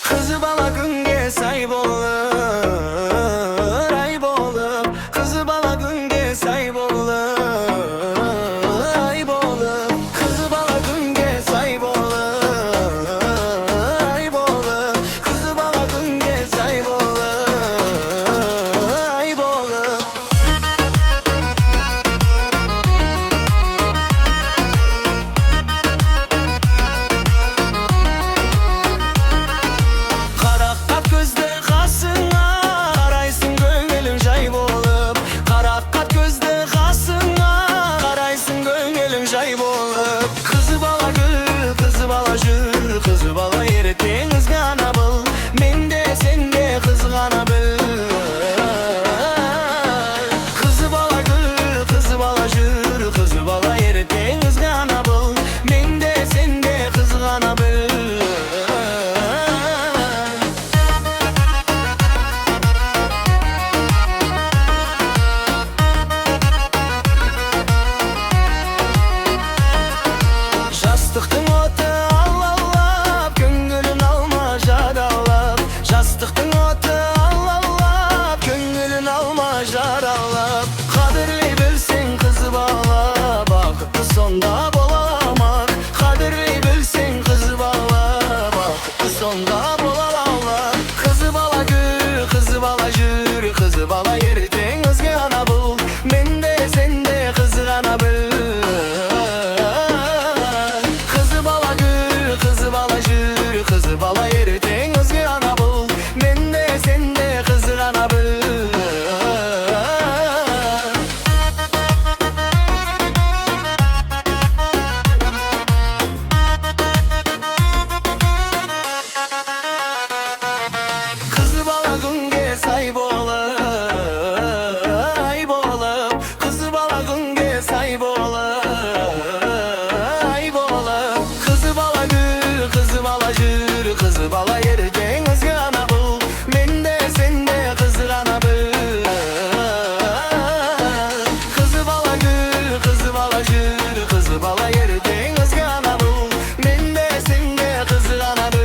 Kızı bala günge say bolur ay bolup. Kızı bala günge say bolur ay bolup. Kızı bala günge say bolur ay bolup. Kızı bala günge say bolur ay bolup. Karakat gözde kasına karaysın gönlüm jay bolup. Karakat gözde kasına karaysın gönlüm jay bolup. Kızı bala gül, kızı bala jür, kızı bala erten ızgana bıl. Mende sende kızgana bil. Kızı bala gül, kızı bala jür, kızı bala erten ızgana bıl. Mende sende kızgana bil. Жастықтың оты алалап, көңілін алма жаралап. Жастықтың оты алалап, көңілін алма жаралап. Қадірлей білсең қызы бала, бақытты сонда боламақ. Қадірлей білсең қызы бала, бақытты сонда боламақ. Қызы бала гүл, қызы бала жүр, қызы бала ертең ызғана бұл. Менде сенде қызғана біл. Kızı bala gül, kızı bala jür, kızı bala erten ızgana bul. Mende sende kızgana bil. Kızı bala günge say bolur ay bolup. Kızı bala günge say bolur ay bolup. Kızı bala gül, kızı bala jür, kızı bala erten ızgana bul. Mende sende kızgana bil. Kızı bala gül, kızı bala jür, kızı bala erten ızgana bul. Mende sende kızgana bil.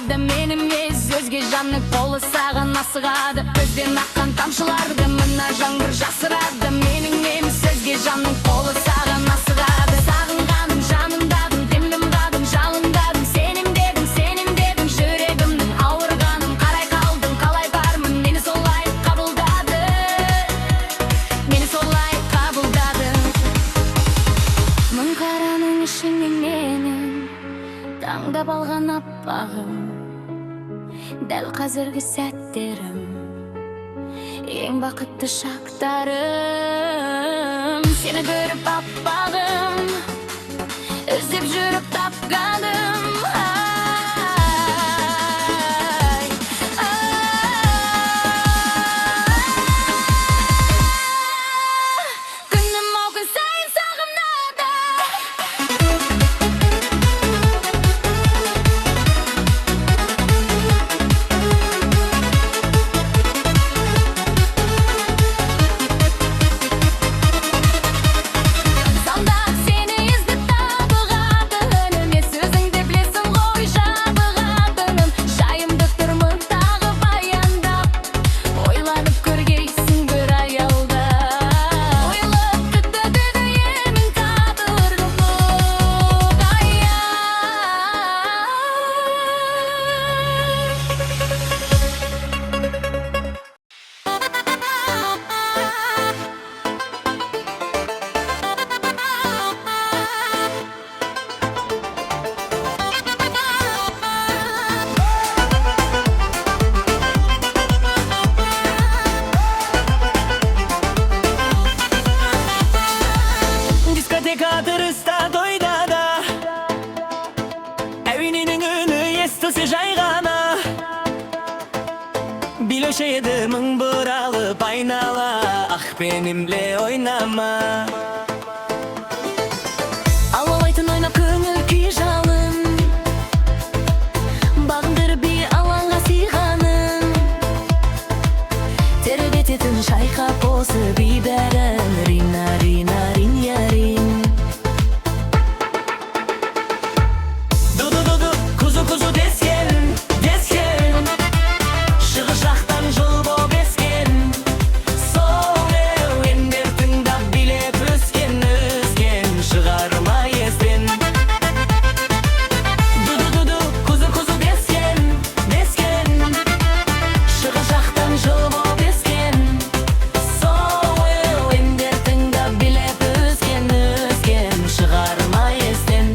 сағады, мен емес өзге жанның қолы саған асығады. Көзден аққан тамшыларды мына жаңбыр жасырады. Менің емес өзге жанның қолы саған асығады. Сағынғаным жанымдадым, демлімдадым, жалындадым. Сенім дедім, жүрегімнің ауырғанын қарай қалдым. Қалай бармын, мені солай қабылдады. Мені солай қабылдады. Мың қараның ішінен менің таңдап алған аппағым, дәл қазіргі сәттерім, ең бақытты шақтарым. Сені көріп аппағым, іздеп жүріп тапқаным. Күнім ау күн сайын сағынады. Дырыста тойда да әуененің үні естілсе жай ғана билеуші еді мың бұралып айнала, ақпенімле ойнама. Алалайтын ойнап көңіл күй жалын, бағындырып би алаңға сыйғаның, тербететін шайқап осы би бәрін. Рина, рина, ринья, рин. Kuzu desken, шығыс жақтан жыл боп ескен. Сол әуендер тыңдап билеп өскен, шығарма естен. Kuzu desкен, шығыс жақтан жыл боп ескен. Сол әуендер тыңдап билеп өскен, шығарма естен.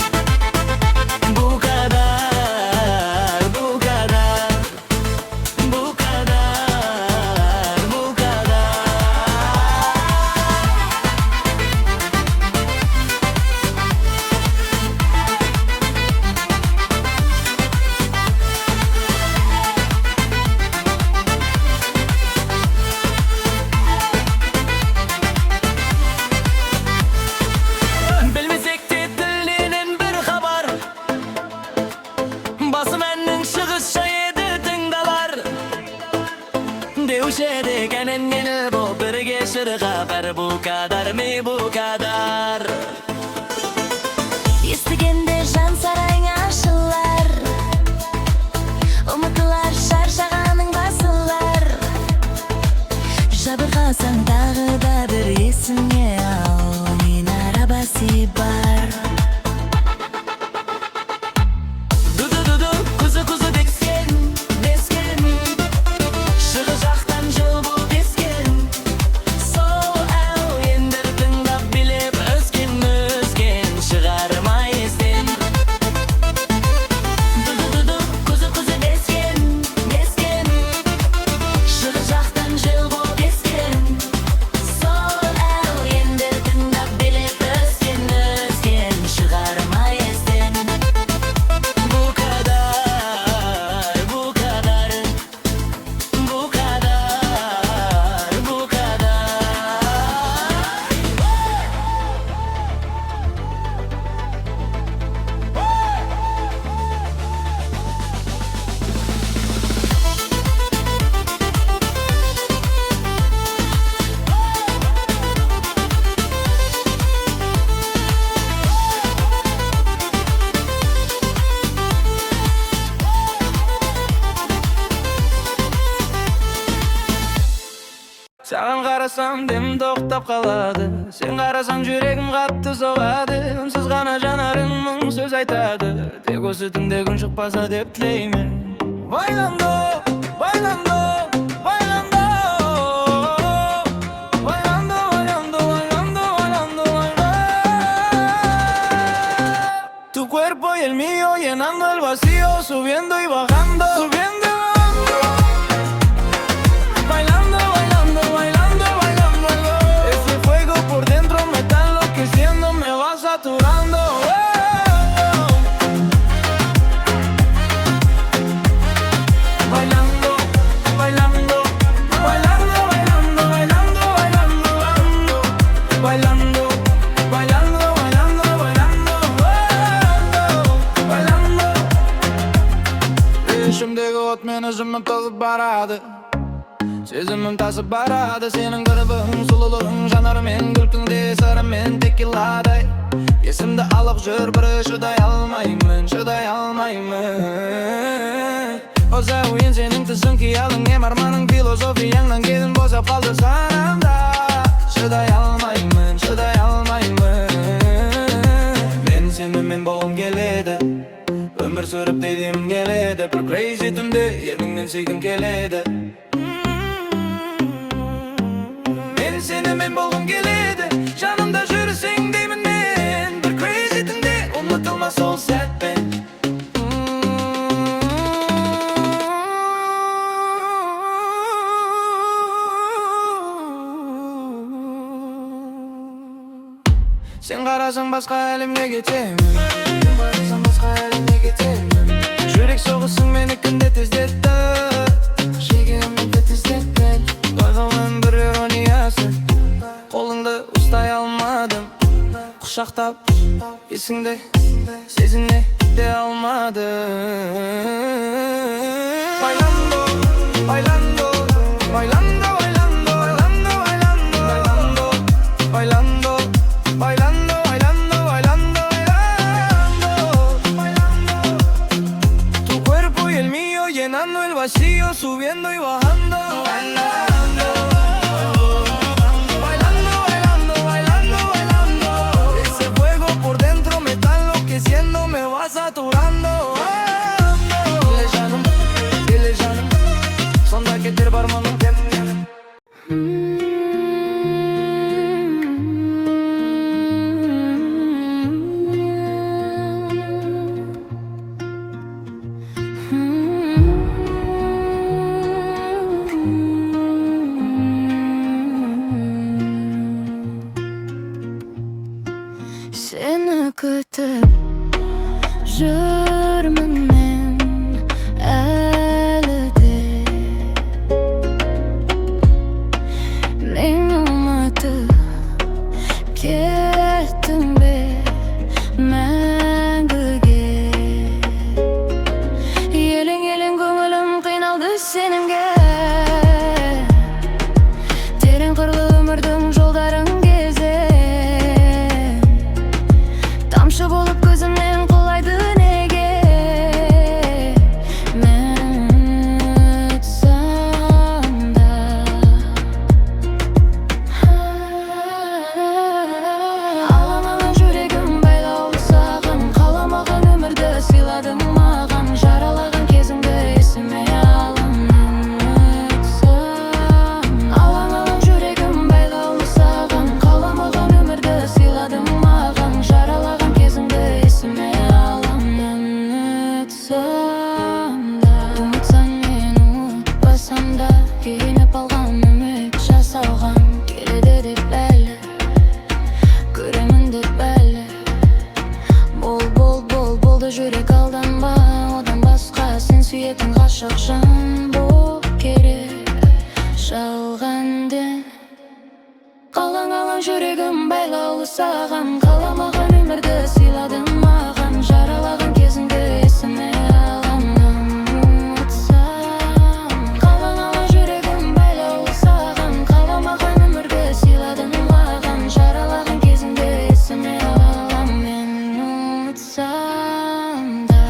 Басым әннің шығыс шайды тыңдалар, деуші едік әнен мені бұл бірге шырға. Бәр бұл қадар, ме бұл қадар. Естігенде жан сарайың ашылар, ұмытылар шаршағаның басылар. Жабырғасаң тағы да бір есіңе ал, мен арабасы бар. Kuzu desken, шығыс жақтан жыл боп ескен. Сол әуендер тыңдап билеп өскен, шығарма естен. Саған қарасам демім тоқтап қалады, сен қарасаң жүрегім қатты соғады. Үнсіз ғана жанарың мың сөз айтады, тек осы түнде күн шықпаса деп тілеймін. Bailando, bailando, bailando, bailando, bailando, bailando, bailando, bailando. Tu cuerpo y el mío llenando el vacío, subiendo y bajando, subiendo y bajando. Bailando, bailando, bailando, bailando, bailando. Ese fuego por dentro me está enloqueciendo, me va saturando. Bailando, bailando, bailando, bailando, bailando, bailando, bailando, bailando, bailando, bailando, bailando. Ішімдегі от мені жымын тозып барады, сезімім тасып барады. Сенің кірбің, сұлулығың жанарымен, күлкіңде сырымен текиладай. Есімді алып жүр бірі, шыдай алмаймын, шыдай алмаймын. Оса ойын сенің түсің қиялың, ем арманың философияңнан келін босап қалды санамда. Шыдай алмаймын, шыдай алмаймын. Мен сенімен болғым келеді, өмір сүріп дейдем келеді. Бір crazy түнде ерніңнен сүйгім келеді. Мен сенімен болғым келеді, жанымда жүрсең деймін мен. Бір crazy түнде ұмытылмас ол сәтпен. Сен қарасаң басқа әлемге кетемін, сен қарасаң басқа әлемге кетемін. Жүрек соғысың мені күнде тездетті, жегенімді тездетті. Байқаумен бір ирониясы, қолыңды ұстай алмадым. Құшақтап есіңді сезіне де алмадым. Bailando, bailando, bailando, bailando, bailando, bailando, bailando, bailando, bailando, bailando, bailando. Tu cuerpo y el mío llenando el vacío, subiendo y bajando. Bailando, bailando, bailando, bailando. Ese fuego por dentro me está enloqueciendo, me va saturando. Dile canım, sonda getir parmağını. Seni kütüp жүрмін мен әлі де. Мен ұмытып кеттің бе мәңгіге. Елең-елең көңілім қиналды сенімге. Терең қырлы өмірдің жолдарын кезем, тамшы болып көзімнен құлайды неге. Мен ұмытсам да, аламаған жүрегім байлаулы саған. Қаламаған өмірді сыйладың маған, жаралаған кезіңді есіме аламын. Ұмытсам, аламаған жүрегім байлаулы саған. Қаламаған өмірді сыйладың маған, жаралаған кезіңді есіме аламын. Ұмытсам да, ұмытсам мен ұмытпасам да, күйініп алған үміт жасалған келеді деп әлі, көремін деп әлі. Болды жүрек алданба, одан басқа сен сүйетін ғашық жан бол керек. Жалғанды қалаң жүрегім байлаулы саған. Қаламаған өмірді сыйладың маған, жаралаған кезіңді есіме аламын. Ұмытсам, қалаң жүрегім байлаулы саған. Қаламаған өмірді сыйладың маған, жаралаған кезіңді есіме аламын. Ұмытсам да.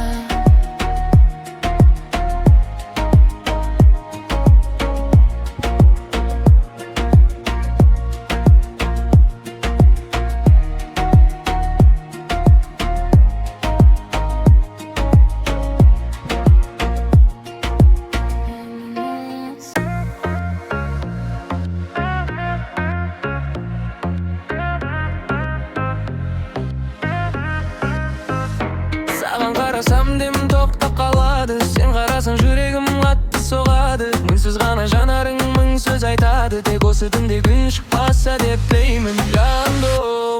соғады. Мінсіз ғана жанарың мың сөз айтады. Тек осы түнде күн шықпаса деп тілеймін.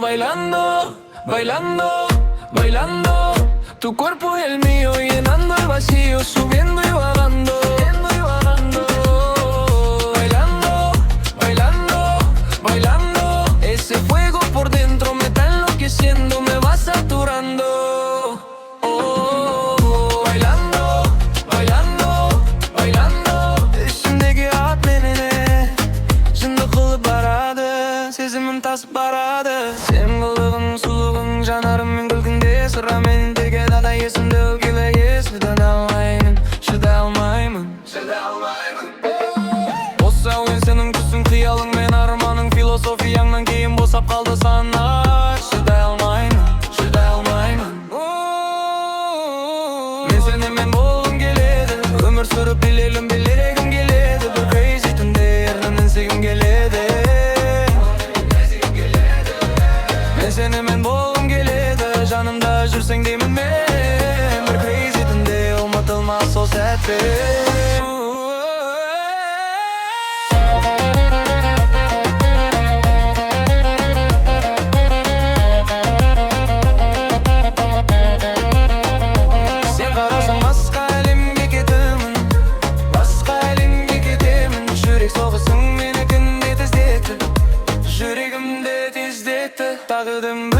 Bailando, bailando, bailando, tu cuerpo y el mío llenando el vacío, subiendo y bajando, bailando, bailando, bailando, ese fuego por dentro me está enloqueciendo, me va saturando. Oh, bailando, bailando, bailando, içimdeki at beni жынды қылып барады, сезімім тасып барады. Сен қылығың, сұлығың, жанарыммен күлкіңде сырамен теге дада есімді өкелеге шыдай алмаймын. Осы әуен сенің түсің, қиялың мен арманың, философияңнан кейін босап қалды санар. Шыдай алмаймын. Мен сенімен болғым келеді, өмір сүріп билегім келеді. Бір crazy түнде ерніңнен сүйгім келеді. Мен сенімен болғым келеді, жанымда жүрсең деймін мен. Бір crazy түнде ұмытылмас сол сәтте. Сен қарасаң басқа әлемге кетемін, басқа әлемге кетемін. Жүрек соғысың мені күнде тездетті, жүрегімді тездетті. Тағдырым